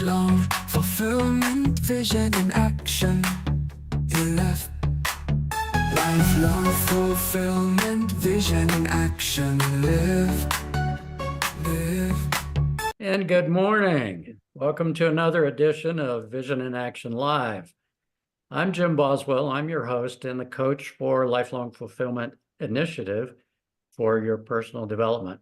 Lifelong fulfillment, vision in action. You left. Lifelong fulfillment, vision in action. Live. And good morning. Welcome to another edition of Vision in Action Live. I'm Jim Boswell. I'm your host and the coach for Lifelong Fulfillment Initiative for your personal development.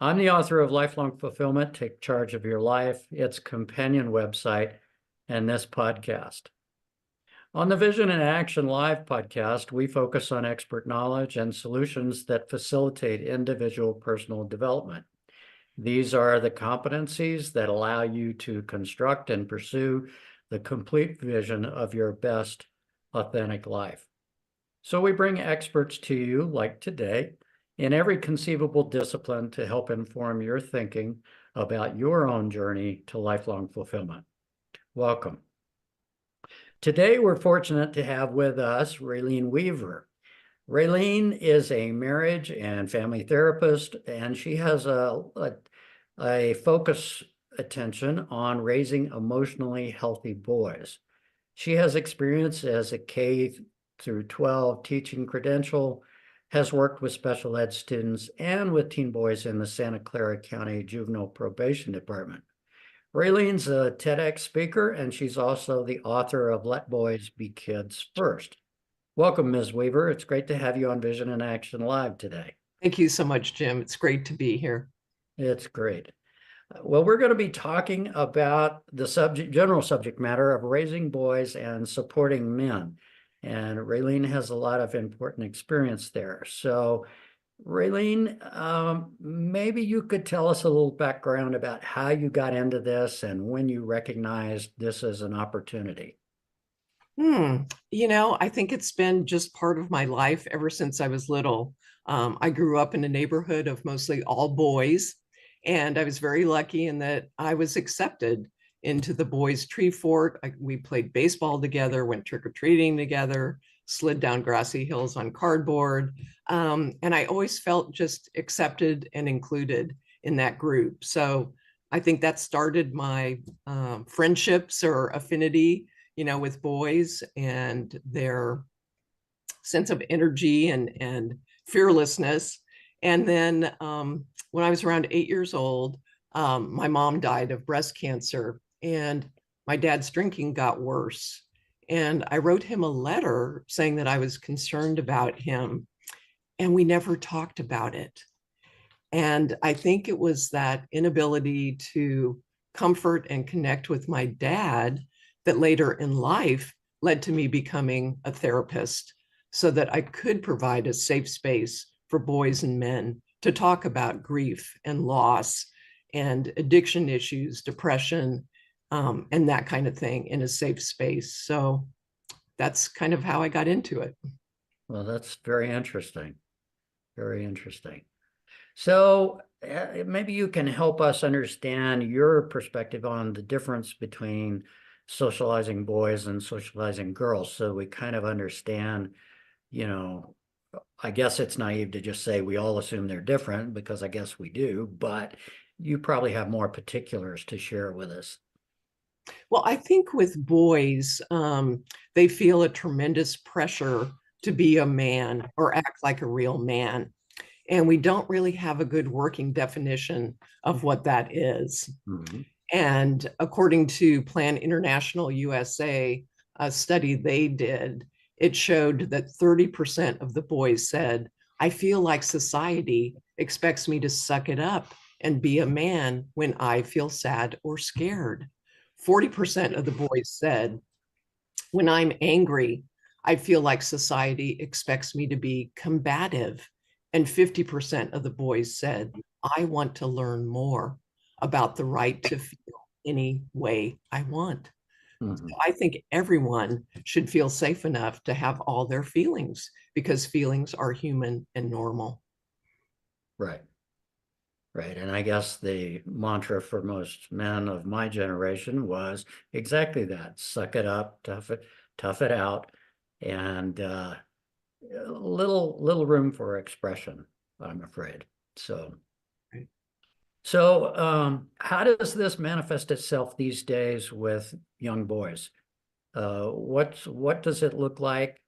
I'm the author of Lifelong Fulfillment, Take Charge of Your Life, its companion website, and this podcast. On the Vision in Action Live podcast, we focus on expert knowledge and solutions that facilitate individual personal development. These are the competencies that allow you to construct and pursue the complete vision of your best authentic life. So we bring experts to you, like today, in every conceivable discipline to help inform your thinking about your own journey to lifelong fulfillment. Welcome. Today, we're fortunate to have with us Raelene Weaver. Raelene is a marriage and family therapist, and she has a focus attention on raising emotionally healthy boys. She has experience as a K through 12 teaching credential, has worked with special ed students and with teen boys in the Santa Clara County Juvenile Probation Department. Raelene's a TEDx speaker, and she's also the author of Let Boys Be Kids First. Welcome, Ms. Weaver. It's great to have you on Vision in Action Live today. Thank you so much, Jim. It's great to be here. It's great. Well, we're going to be talking about the general subject matter of raising boys and supporting men. And Raelene has a lot of important experience there. So, Raelene, maybe you could tell us a little background about how you got into this and when you recognized this as an opportunity. I think it's been just part of my life ever since I was little. I grew up in a neighborhood of mostly all boys, and I was very lucky in that I was accepted into the boys' tree fort. We played baseball together, went trick-or-treating together, slid down grassy hills on cardboard. And I always felt just accepted and included in that group. So I think that started my friendships or affinity, with boys and their sense of energy and fearlessness. And then when I was around 8 years old, my mom died of breast cancer, and my dad's drinking got worse. And I wrote him a letter saying that I was concerned about him, and we never talked about it. And I think it was that inability to comfort and connect with my dad that later in life led to me becoming a therapist so that I could provide a safe space for boys and men to talk about grief and loss and addiction issues, depression, and that kind of thing in a safe space. So that's kind of how I got into it. Well, that's very interesting. Very interesting. So maybe you can help us understand your perspective on the difference between socializing boys and socializing girls, so we kind of understand, I guess it's naive to just say we all assume they're different, because I guess we do, but you probably have more particulars to share with us. Well, I think with boys, they feel a tremendous pressure to be a man or act like a real man. And we don't really have a good working definition of what that is. Mm-hmm. And according to Plan International USA, a study they did, it showed that 30% of the boys said, I feel like society expects me to suck it up and be a man when I feel sad or scared. 40% of the boys said, when I'm angry, I feel like society expects me to be combative. And 50% of the boys said, I want to learn more about the right to feel any way I want. Mm-hmm. So I think everyone should feel safe enough to have all their feelings, because feelings are human and normal. Right. Right. And I guess the mantra for most men of my generation was exactly that: suck it up, tough it out, and little room for expression, I'm afraid. So, So, how does this manifest itself these days with young boys? What does it look like?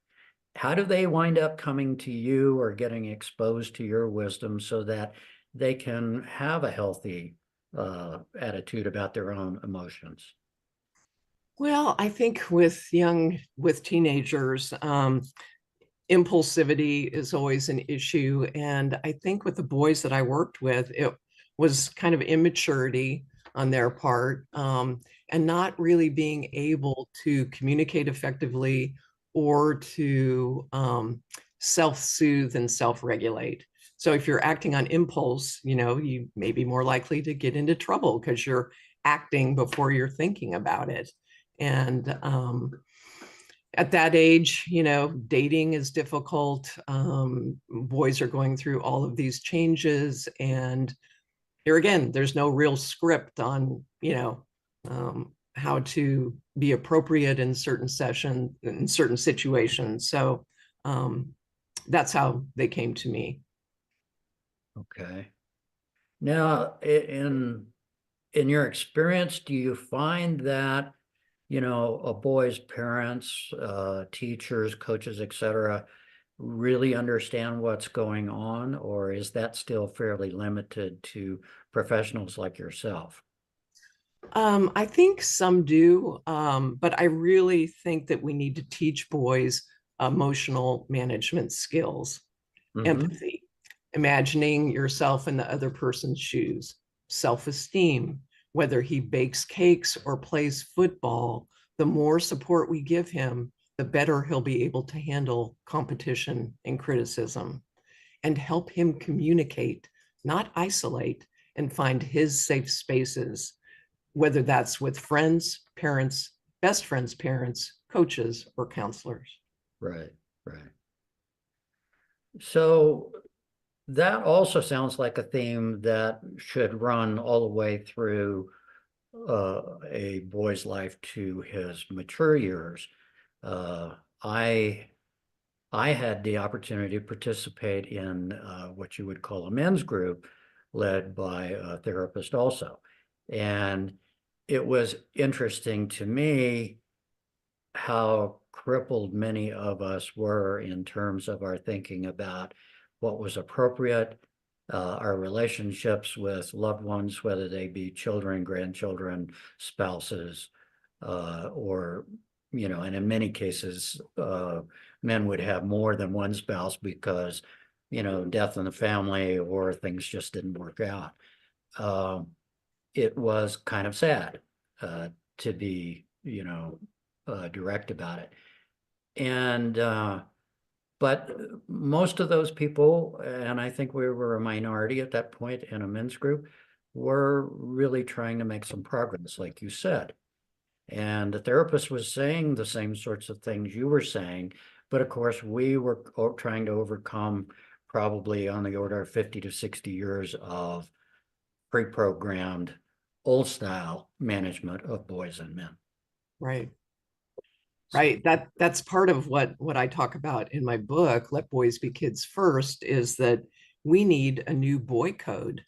How do they wind up coming to you or getting exposed to your wisdom so that they can have a healthy attitude about their own emotions? Well, I think with teenagers, impulsivity is always an issue. And I think with the boys that I worked with, it was kind of immaturity on their part, and not really being able to communicate effectively or to self-soothe and self-regulate. So if you're acting on impulse, you may be more likely to get into trouble because you're acting before you're thinking about it. And at that age, dating is difficult. Boys are going through all of these changes. And here again, there's no real script on, how to be appropriate in in certain situations. So that's how they came to me. Okay. Now, in your experience, do you find that, a boy's parents, teachers, coaches, etc., really understand what's going on, or is that still fairly limited to professionals like yourself? I think some do, but I really think that we need to teach boys emotional management skills, Hmm. empathy, imagining yourself in the other person's shoes, self-esteem, whether he bakes cakes or plays football, the more support we give him, the better he'll be able to handle competition and criticism, and help him communicate, not isolate, and find his safe spaces, whether that's with friends, parents, best friends, parents, coaches, or counselors. Right, right. So that also sounds like a theme that should run all the way through a boy's life to his mature years. Uh, I I had the opportunity to participate in what you would call a men's group led by a therapist also. And it was interesting to me how crippled many of us were in terms of our thinking about what was appropriate, our relationships with loved ones, whether they be children, grandchildren, spouses, or, and in many cases, men would have more than one spouse because, death in the family or things just didn't work out. Um, it was kind of sad to be, direct about it. And but most of those people, and I think we were a minority at that point in a men's group, were really trying to make some progress, like you said. And the therapist was saying the same sorts of things you were saying, but of course we were trying to overcome probably on the order of 50 to 60 years of pre-programmed old style management of boys and men. Right. So, Right. That's part of what I talk about in my book, Let Boys Be Kids First, is that we need a new boy code.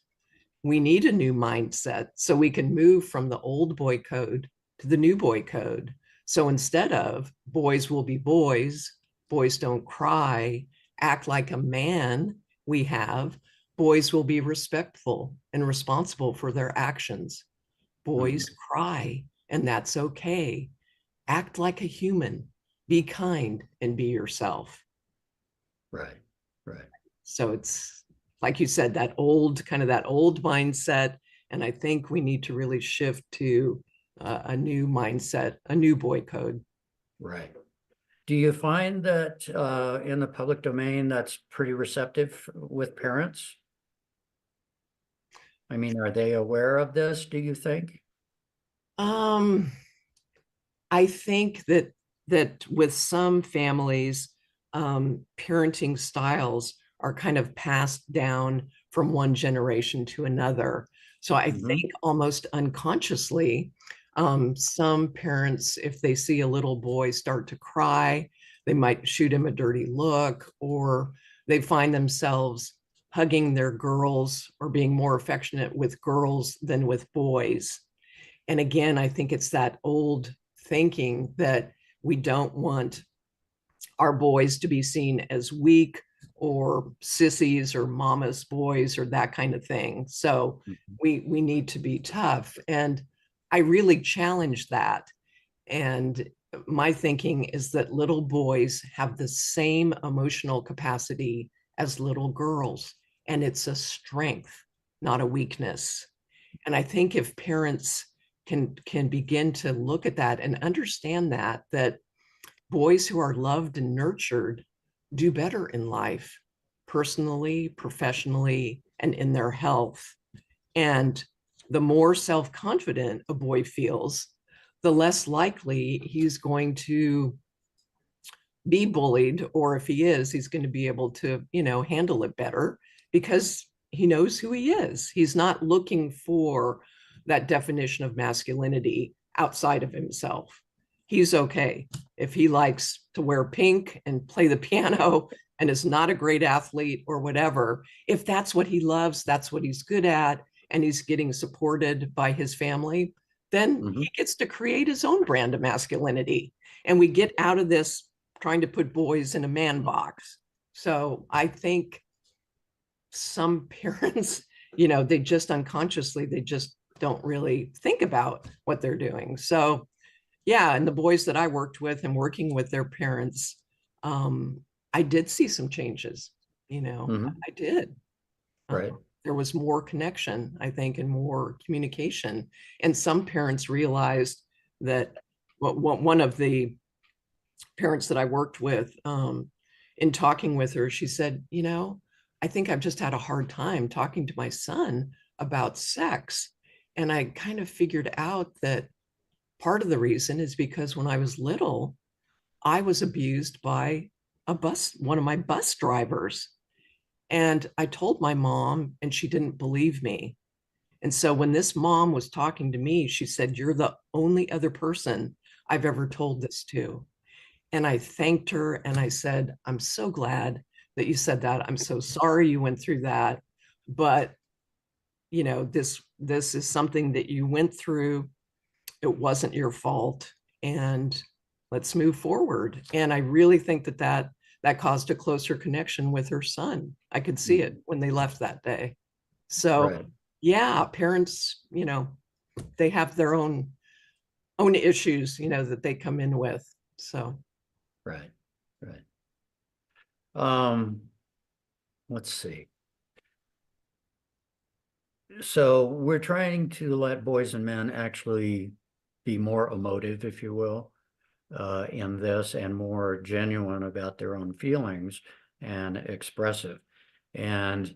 We need a new mindset so we can move from the old boy code to the new boy code. So instead of boys will be boys, boys don't cry, act like a man, we have boys will be respectful and responsible for their actions. mhm, Boys cry, and that's okay. Act like a human, be kind, and be yourself. right, right. So it's like you said, that old mindset. And I think we need to really shift to a new mindset, a new boy code. Right. Do you find that in the public domain that's pretty receptive with parents? I mean, are they aware of this, do you think? Um, I think that with some families, parenting styles are kind of passed down from one generation to another. So I Hmm. think almost unconsciously, some parents, if they see a little boy start to cry, they might shoot him a dirty look, or they find themselves hugging their girls or being more affectionate with girls than with boys. And again, I think it's that old thinking that we don't want our boys to be seen as weak or sissies or mama's boys or that kind of thing. So we need to be tough. And I really challenge that. And my thinking is that little boys have the same emotional capacity as little girls, and it's a strength, not a weakness. And I think if parents can begin to look at that and understand that boys who are loved and nurtured do better in life, personally, professionally, and in their health. And the more self-confident a boy feels, the less likely he's going to be bullied, or if he is, he's going to be able to, handle it better because he knows who he is. He's not looking for that definition of masculinity outside of himself. He's okay. If he likes to wear pink and play the piano and is not a great athlete or whatever, if that's what he loves, that's what he's good at, and he's getting supported by his family, then he gets to create his own brand of masculinity. And we get out of this trying to put boys in a man box. So I think some parents, they just unconsciously, they just don't really think about what they're doing. So yeah, and the boys that I worked with and working with their parents, I did see some changes, I did. Right. There was more connection, I think, and more communication. And some parents realized that one of the parents that I worked with, in talking with her, she said, I think I've just had a hard time talking to my son about sex. And I kind of figured out that part of the reason is because when I was little, I was abused by one of my bus drivers. And I told my mom, and she didn't believe me. And so when this mom was talking to me, she said, "You're the only other person I've ever told this to." And I thanked her and I said, "I'm so glad that you said that. I'm so sorry you went through that. But, this is something that you went through. It wasn't your fault. And let's move forward." And I really think that caused a closer connection with her son. I could see it when they left that day. So Right. yeah, parents, they have their own issues, that they come in with. So Right. Let's see. So we're trying to let boys and men actually be more emotive, if you will, in this, and more genuine about their own feelings and expressive. And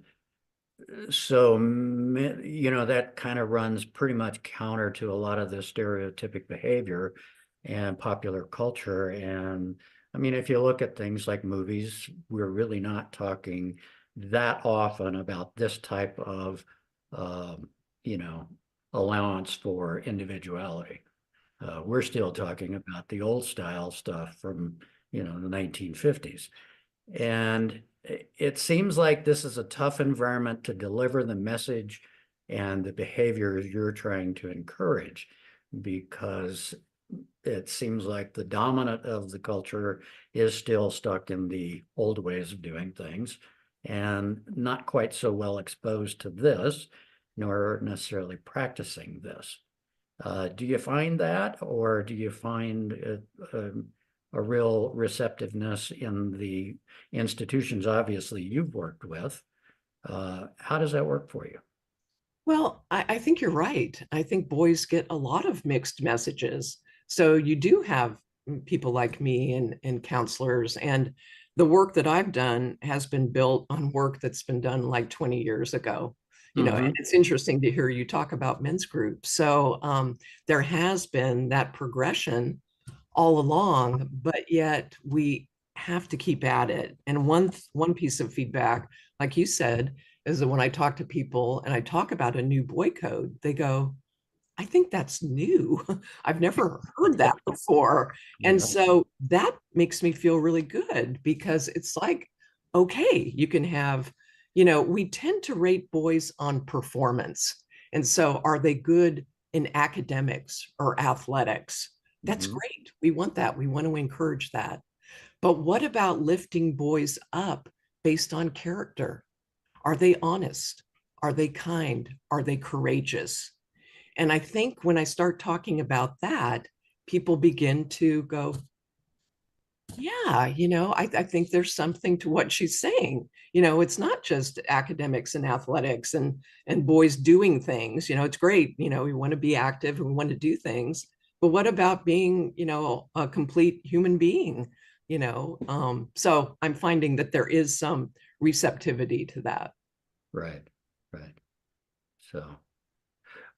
so, that kind of runs pretty much counter to a lot of the stereotypic behavior and popular culture. And I mean, if you look at things like movies, we're really not talking that often about this type of, you know, allowance for individuality. We're still talking about the old style stuff from, the 1950s. And it seems like this is a tough environment to deliver the message and the behaviors you're trying to encourage, because it seems like the dominant of the culture is still stuck in the old ways of doing things and not quite so well exposed to this, nor necessarily practicing this. Do you find that, or do you find a real receptiveness in the institutions, obviously, you've worked with? How does that work for you? well, I think you're right. I think boys get a lot of mixed messages. So you do have people like me and counselors, and the work that I've done has been built on work that's been done like 20 years ago. And it's interesting to hear you talk about men's groups. So there has been that progression all along, but yet we have to keep at it. And one piece of feedback, like you said, is that when I talk to people and I talk about a new boy code, they go, "I think that's new. I've never heard that before." And Yeah. so that makes me feel really good because it's like, okay, you can have, we tend to rate boys on performance. And so are they good in academics or athletics? That's Mhm. great. We want that. We want to encourage that. But what about lifting boys up based on character? Are they honest? Are they kind? Are they courageous? And I think when I start talking about that, people begin to go, yeah, I think there's something to what she's saying. It's not just academics and athletics and boys doing things. It's great. We want to be active and we want to do things. But what about being, a complete human being? So I'm finding that there is some receptivity to that. Right, right. So,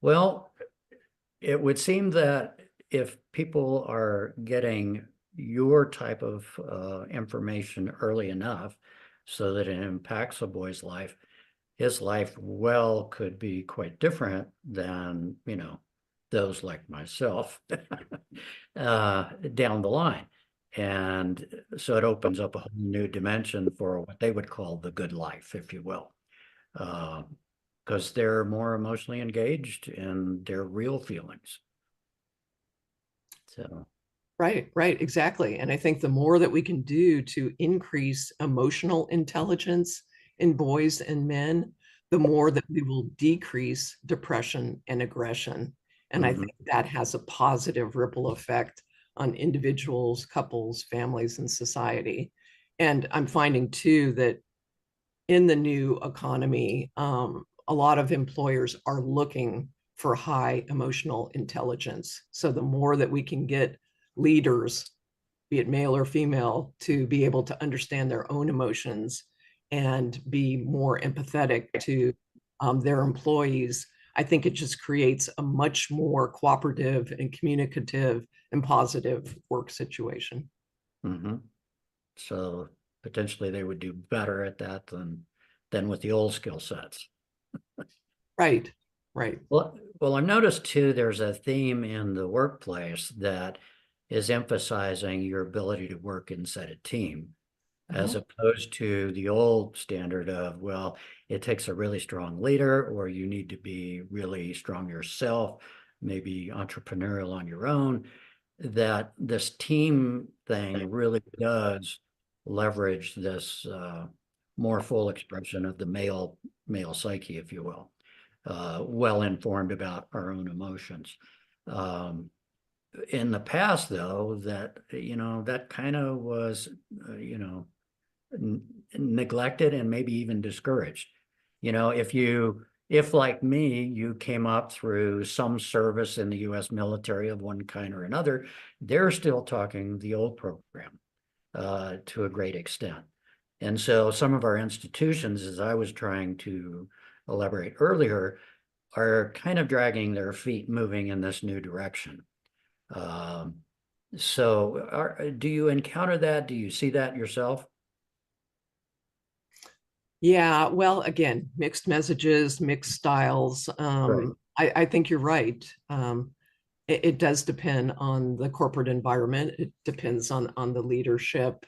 well, it would seem that if people are getting your type of information early enough so that it impacts a boy's life, his life well could be quite different than, those like myself down the line. And so it opens up a whole new dimension for what they would call the good life, if you will. Because they're more emotionally engaged in their real feelings. So, Right, exactly. And I think the more that we can do to increase emotional intelligence in boys and men, the more that we will decrease depression and aggression. And I mhm, think that has a positive ripple effect on individuals, couples, families, and society. And I'm finding too that in the new economy, a lot of employers are looking for high emotional intelligence. So the more that we can get leaders, be it male or female, to be able to understand their own emotions and be more empathetic to their employees, I think it just creates a much more cooperative and communicative and positive work situation. mhm. So potentially they would do better at that than with the old skill sets. Right, right. Well, I've noticed too, there's a theme in the workplace that is emphasizing your ability to work inside a team, as Mhm. opposed to the old standard of, well, it takes a really strong leader, or you need to be really strong yourself, maybe entrepreneurial on your own, that this team thing really does leverage this more full expression of the male psyche, if you will, well informed about our own emotions. Um, in the past, though, that kind of was, neglected and maybe even discouraged. If like me, you came up through some service in the US military of one kind or another, they're still talking the old program to a great extent. And so some of our institutions, as I was trying to elaborate earlier, are kind of dragging their feet moving in this new direction. Um, do you encounter that? Do you see that yourself? Yeah, well, again, mixed messages, mixed styles. Right. I think you're right. It does depend on the corporate environment. It depends on the leadership.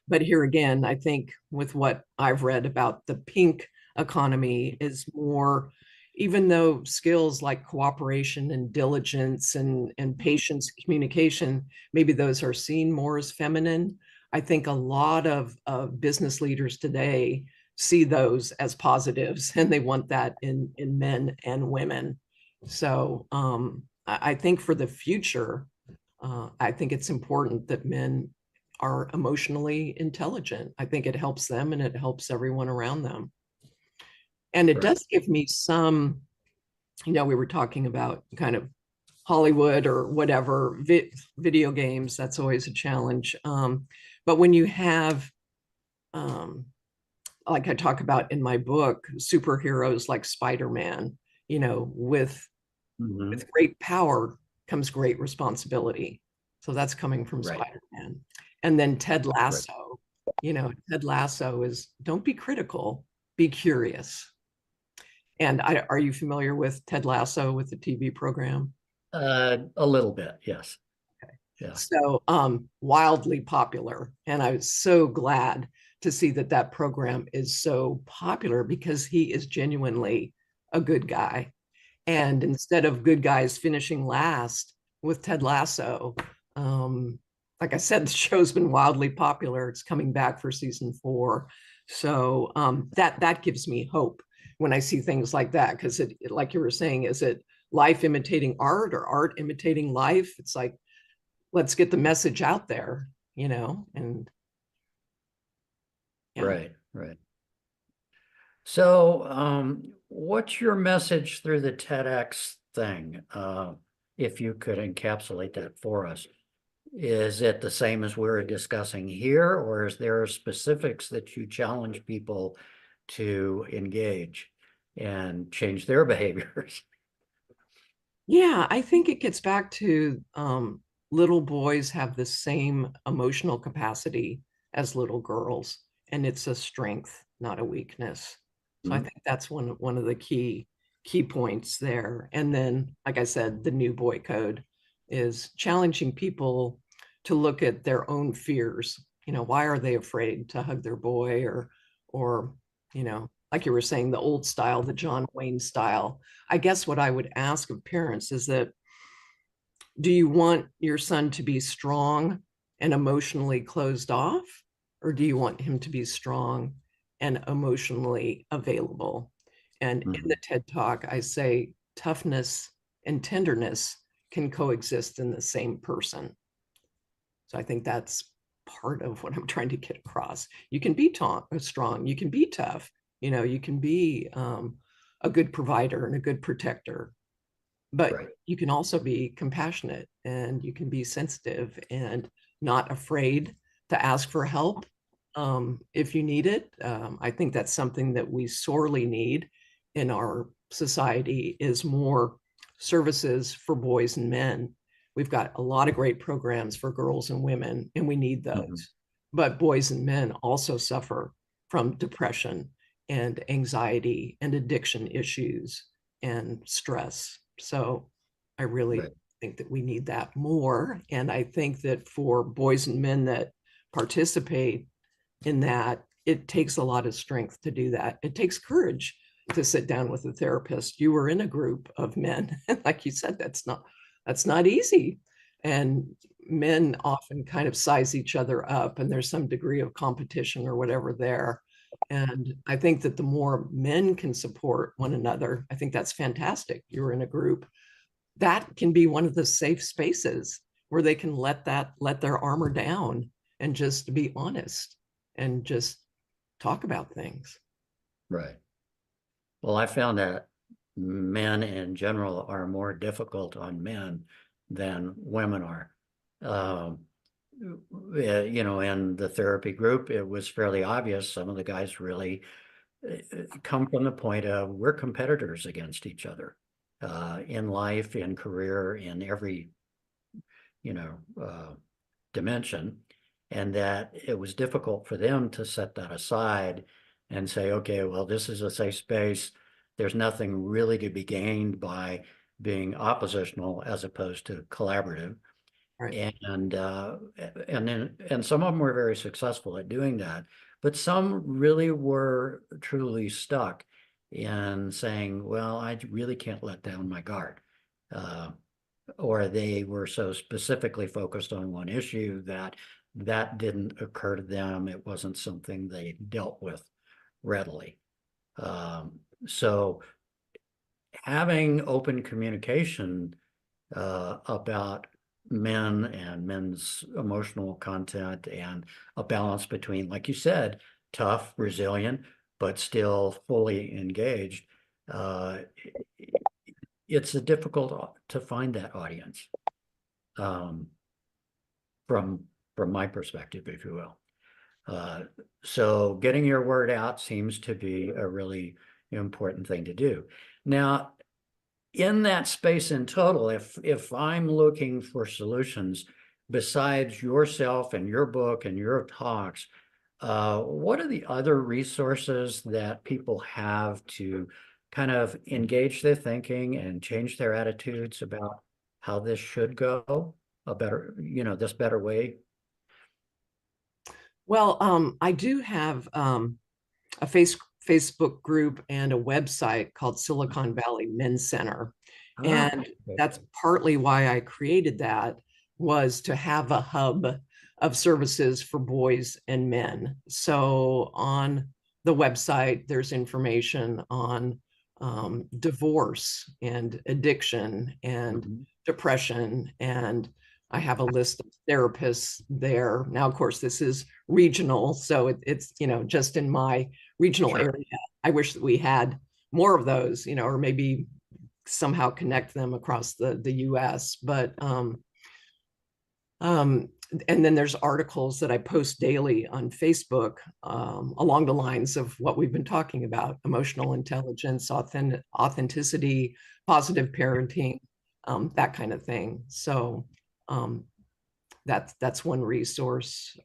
But here again, I think with what I've read about the pink economy is more, even though skills like cooperation and diligence and patience, communication, maybe those are seen more as feminine. I think a lot of business leaders today see those as positives and they want that in men and women. So I think for the future, I think it's important that men are emotionally intelligent. I think it helps them and it helps everyone around them. And it Right. does give me some, we were talking about kind of Hollywood or whatever, video games, that's always a challenge. But when you have, like I talk about in my book, superheroes like Spider-Man, Mhm. with great power comes great responsibility. So that's coming from Right. Spider-Man. And then Ted Right. Lasso, Ted Lasso is don't be critical, be curious. And are you familiar with Ted Lasso with the TV program? A little bit, yes. Yeah. So wildly popular. And I was so glad to see that that program is so popular because he is genuinely a good guy. And instead of good guys finishing last with Ted Lasso, like I said, the show's been wildly popular. It's coming back for season 4. So that gives me hope when I see things like that, because like you were saying, is it life imitating art or art imitating life? It's like, let's get the message out there, and yeah. Right. So, what's your message through the TEDx thing? If you could encapsulate that for us. Is it the same as we're discussing here, or is there specifics that you challenge people to engage and change their behaviors? Yeah, I think it gets back to little boys have the same emotional capacity as little girls, and it's a strength, not a weakness. So I Mhm. think that's one of the key points there. And then, like I said, the new boy code is challenging people to look at their own fears. Why are they afraid to hug their boy, or like you were saying, the old style, the John Wayne style. I guess what I would ask of parents is that, do you want your son to be strong and emotionally closed off, or do you want him to be strong and emotionally available? And in the Mhm. TED Talk, I say toughness and tenderness can coexist in the same person. So I think that's part of what I'm trying to get across. You can be strong, you can be tough, you can be a good provider and a good protector, but Right. you can also be compassionate, and you can be sensitive and not afraid to ask for help if you need it. I think that's something that we sorely need in our society, is more services for boys and men. We've got a lot of great programs for girls and women, and we need Mhm. those. But boys and men also suffer from depression and anxiety and addiction issues and stress. So I really Right. think that we need that more. And I think that for boys and men that participate in that, it takes a lot of strength to do that. It takes courage to sit down with a therapist. You were in a group of men. Like you said, that's not easy. And men often kind of size each other up, and there's some degree of competition or whatever there. And I think that the more men can support one another, I think that's fantastic. You're in a group that can be one of the safe spaces where they can let their armor down and just be honest and just talk about things. Right. Well, I found that men in general are more difficult on men than women are. Um, in the therapy group, it was fairly obvious. Some of the guys really come from the point of we're competitors against each other in life, in career, in every, you know, dimension, and that it was difficult for them to set that aside and say, okay, well, this is a safe space. There's nothing really to be gained by being oppositional as opposed to collaborative. Right. And some of them were very successful at doing that, but some really were truly stuck in saying, well, I really can't let down my guard. Uh, or they were so specifically focused on one issue that that didn't occur to them. It wasn't something they dealt with readily. So having open communication about men and men's emotional content and a balance between, like you said, tough, resilient, but still fully engaged. Uh, it's a difficult to find that audience um, from my perspective, if you will. Uh, so getting your word out seems to be a really important thing to do. Now, in that space in total, if I'm looking for solutions besides yourself and your book and your talks, what are the other resources that people have to kind of engage their thinking and change their attitudes about how this should go, a better, this better way? Well, I do have a Facebook group and a website called Silicon Valley Men's Center. Ah, And okay. that's partly why I created that, was to have a hub of services for boys and men. So on the website, there's information on divorce and addiction and Mhm. depression. And I have a list of therapists there. Now, of course, this is regional, so it's just in my regional Sure. area. I wish that we had more of those, or maybe somehow connect them across the US. But um, and then there's articles that I post daily on Facebook along the lines of what we've been talking about: emotional intelligence, authenticity, positive parenting, that kind of thing. So um, that's one resource.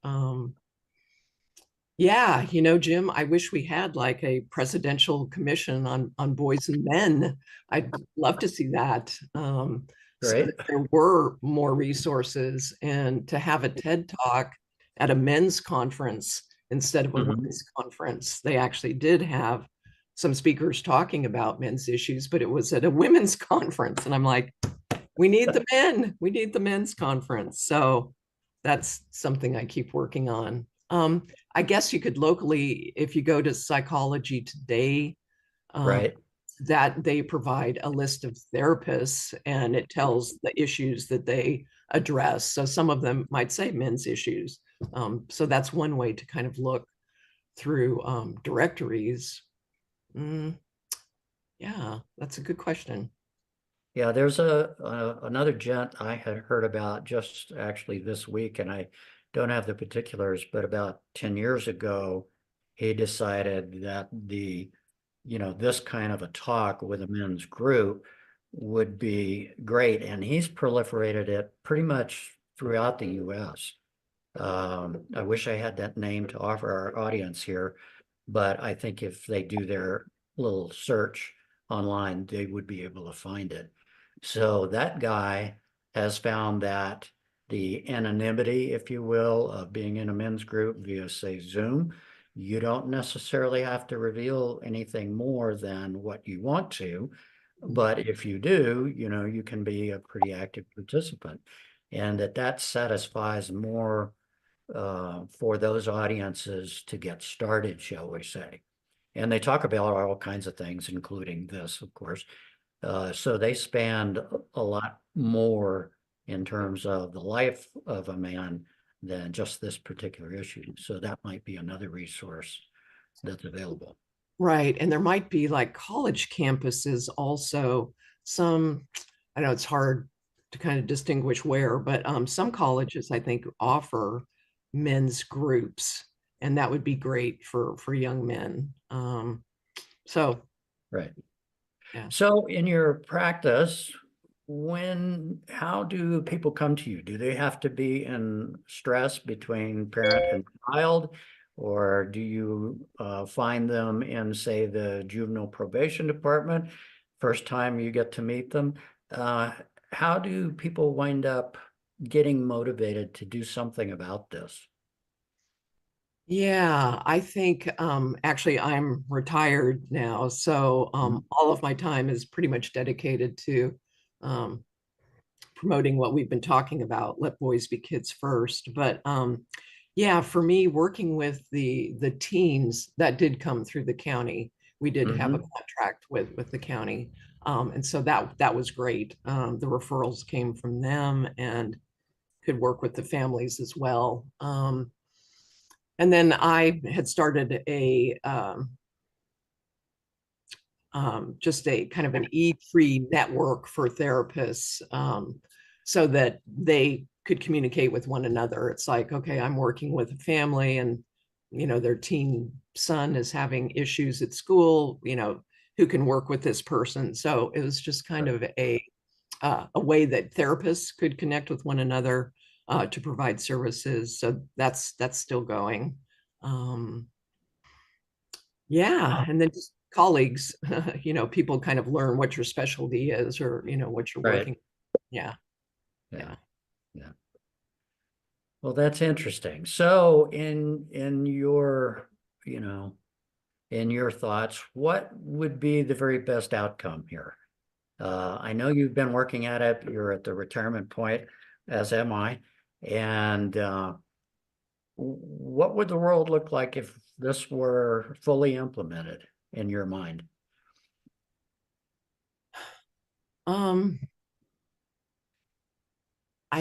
Yeah, Jim, I wish we had like a presidential commission on boys and men. I'd love to see that. So Great. that there were more resources, and to have a TED Talk at a men's conference instead of a Mhm. women's conference. They actually did have some speakers talking about men's issues, but it was at a women's conference. And I'm like, we need the men. We need the men's conference. So that's something I keep working on. I guess you could locally, if you go to Psychology Today, um, Right. that they provide a list of therapists and it tells the issues that they address. So some of them might say men's issues. So that's one way to kind of look through directories. Mm, yeah, that's a good question. Yeah, there's another gent I had heard about just actually this week, and I don't have the particulars, but about 10 years ago, he decided that this kind of a talk with a men's group would be great, and he's proliferated it pretty much throughout the US. I wish I had that name to offer our audience here, but I think if they do their little search online, they would be able to find it. So that guy has found that the anonymity, if you will, of being in a men's group via, say, Zoom, you don't necessarily have to reveal anything more than what you want to. But if you do, you can be a pretty active participant. And that satisfies more for those audiences to get started, shall we say. And they talk about all kinds of things, including this, of course. So they spanned a lot more in terms of the life of a man than just this particular issue. So that might be another resource that's available. Right. And there might be like college campuses also. Some, I know it's hard to kind of distinguish where, but some colleges I think offer men's groups, and that would be great for young men. So Right. yeah. So in your practice, how do people come to you? Do they have to be in stress between parent and child? Or do you find them in, say, the juvenile probation department, first time you get to meet them? Uh, how do people wind up getting motivated to do something about this? Yeah, I think actually I'm retired now, so Mhm. all of my time is pretty much dedicated to um, promoting what we've been talking about: let boys be kids first. But yeah, for me, working with the teens, that did come through the county. We did have a Mhm. contract with the county, and so that was great. The referrals came from them and could work with the families as well. And then I had started just a kind of an E3 network for therapists, so that they could communicate with one another. It's like, okay, I'm working with a family and, their teen son is having issues at school, who can work with this person. So it was just kind of a way that therapists could connect with one another to provide services. So that's still going. Um, yeah, and then just colleagues, people kind of learn what your specialty is, or what you're Right. working. Yeah, Yeah. yeah. Yeah. Well, that's interesting. So in your, in your thoughts, what would be the very best outcome here? I know you've been working at it. You're at the retirement point, as am I. And what would the world look like if this were fully implemented in your mind? I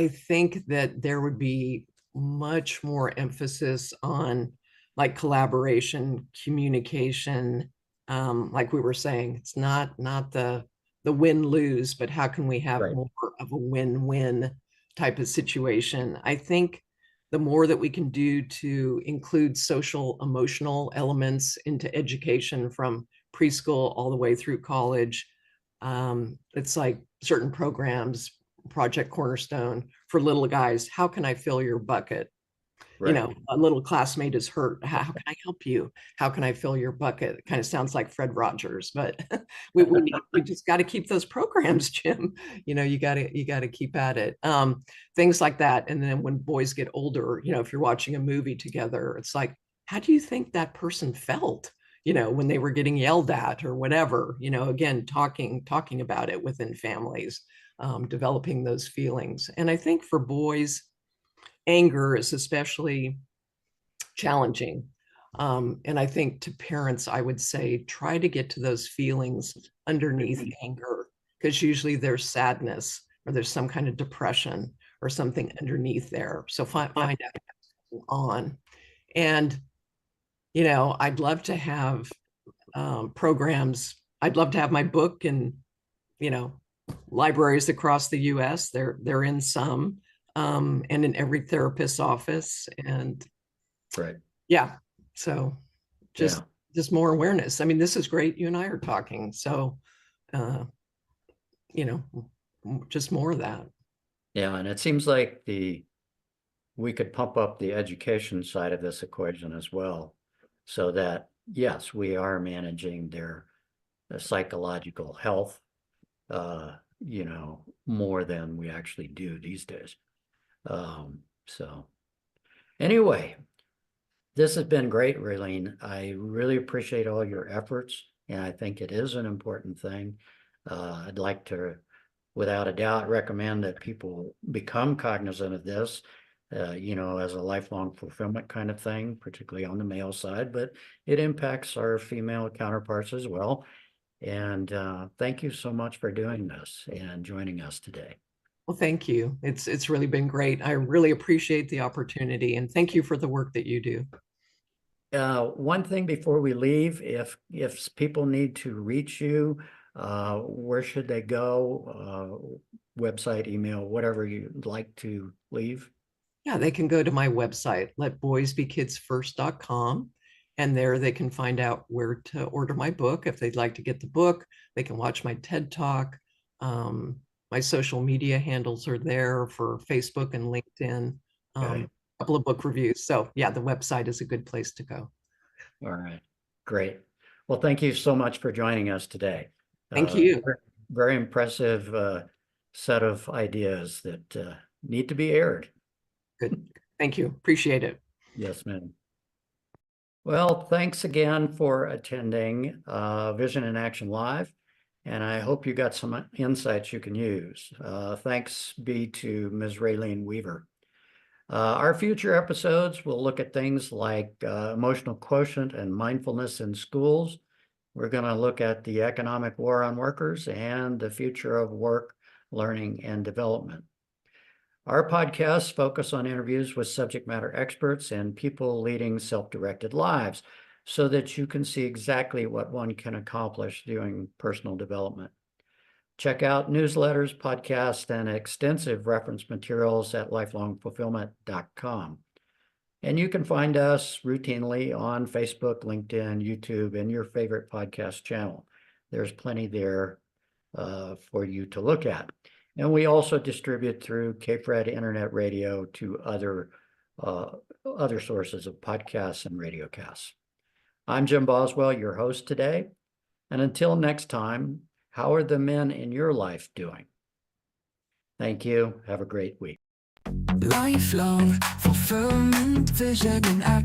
think that there would be much more emphasis on like collaboration, communication. Like we were saying, it's not the win-lose, but how can we have Right. more of a win-win type of situation? I think the more that we can do to include social emotional elements into education from preschool all the way through college. It's like certain programs, Project Cornerstone for little guys. How can I fill your bucket? Right. A little classmate is hurt. How can I help you? How can I fill your bucket? It kind of sounds like Fred Rogers, but we just got to keep those programs, Jim. You got to keep at it. Things like that. And then when boys get older, if you're watching a movie together, it's like, how do you think that person felt? When they were getting yelled at or whatever. Again, talking about it within families, developing those feelings. And I think for boys, anger is especially challenging. And I think to parents, I would say try to get to those feelings underneath anger, because usually there's sadness or there's some kind of depression or something underneath there. So find out what's going on. And, I'd love to have programs. I'd love to have my book in, libraries across the US. They're in some, and in every therapist's office. And Right. yeah, so just Yeah. just more awareness. I mean, this is great. You and I are talking. So, uh, just more of that. Yeah. And it seems like we could pump up the education side of this equation as well, so that, yes, we are managing their psychological health, more than we actually do these days. So anyway, this has been great, Raelene. I really appreciate all your efforts, and I think it is an important thing. I'd like to, without a doubt, recommend that people become cognizant of this, as a lifelong fulfillment kind of thing, particularly on the male side, but it impacts our female counterparts as well. And thank you so much for doing this and joining us today. Well, thank you. It's really been great. I really appreciate the opportunity, and thank you for the work that you do. One thing before we leave, if people need to reach you, where should they go? Website, email, whatever you'd like to leave. Yeah, they can go to my website, letboysbekidsfirst.com. And there they can find out where to order my book. If they'd like to get the book, they can watch my TED Talk. My social media handles are there for Facebook and LinkedIn. Okay. A couple of book reviews. So yeah, the website is a good place to go. All right, great. Well, thank you so much for joining us today. Thank you. Very impressive set of ideas that need to be aired. Good. Thank you. Appreciate it. Yes, ma'am. Well, thanks again for attending Vision in Action Live, and I hope you got some insights you can use. Thanks be to Ms. Raelene Weaver. Our future episodes will look at things like emotional quotient and mindfulness in schools. We're going to look at the economic war on workers and the future of work, learning, and development. Our podcasts focus on interviews with subject matter experts and people leading self-directed lives, so that you can see exactly what one can accomplish doing personal development. Check out newsletters, podcasts, and extensive reference materials at lifelongfulfillment.com. And you can find us routinely on Facebook, LinkedIn, YouTube, and your favorite podcast channel. There's plenty there for you to look at. And we also distribute through KFRED Internet Radio to other sources of podcasts and radiocasts. I'm Jim Boswell, your host today. And until next time, how are the men in your life doing? Thank you. Have a great week. Lifelong fulfillment, vision in action.